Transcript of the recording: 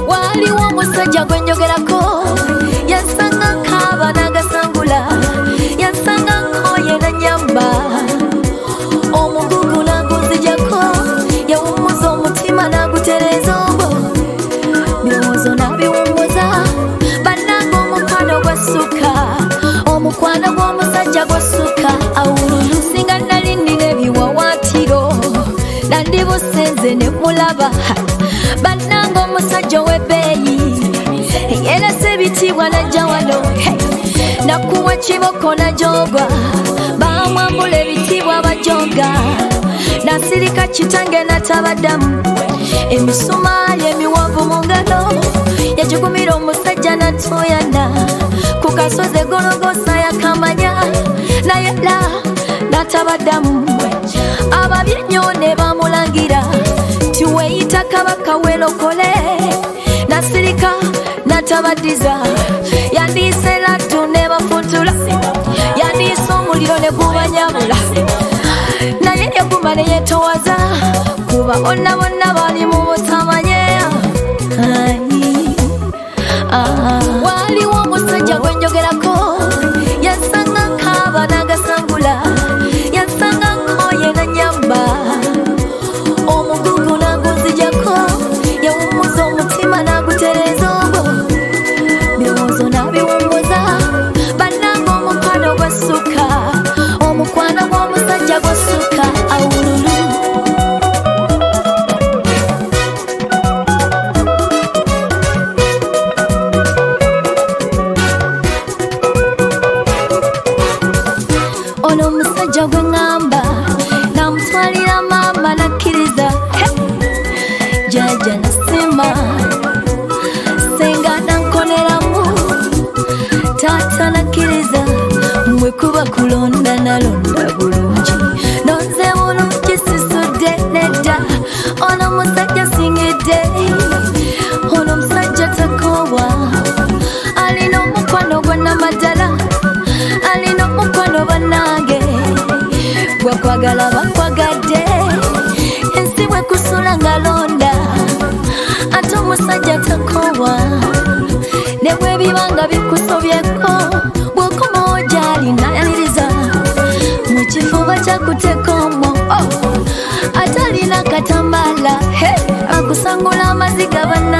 Waliwo omusajja gwe njogerako yansanga nkaaba n'agasangula yansanga nkoye na nyamba omugugu n'agunzijako yawummuza omutima n'agutereeza obwo birowoozo n'abiwummuza bannanga omukwano gwassuka omukwano gw'omusajja gwassuka awululu singa nali nnina ebiwawaatiro nandibusenze ne mulaba bannanga omusajja ow'ebbeeyi yerese ebitiibwa najja wano nakuwa kiboko najogwa bamwambula ebitiibwa bajoga nasirika kitange natabaddamu emisumaali emiwanvu mu ngalo yagigumira omusajja natuyana ku kasozi egologosa yakamanya naye la natabaddamu ababye nnyo ne bamulangira tiweeyita kabaka welokole nasirika natabaddiza yandiise lattu ne bafuntula yandiise omuliro ne gubanyabula naye neguma ne yeetowaza kuba bonna bonna bali mu butamanye waliwo omusajja gwe njogerako yansanga nkaaba n'agasangula yansanga nkoye na nyamba omugugu n'agunzijako yawummuza omutima n'agutereeza obwo birowoozo n'abiwummuza bannanga omukwano gwassuka omukwano gw'omusajja gwassuka awululu ono omusajja gwe ŋŋamba namutwalira maama nakkiriza jjajja nasima senga nankoneramu taata nakkiriza mwe kuba kulonda nalonda bulungi nonze bulungi sisudde nedda ono omusajja singidde ono omusajja takoowa alina omukwano gwa namaddala alina omukwano bannange gwakwagala bakwagadde ensi bwe kusula ngalonda ate omusajja takoowa ne bwebibanga bikusobyeko bw'okomawo gy'ali nayaniriza mu kifuba kyakutekomo ate alina katamala akusangula amaziga banna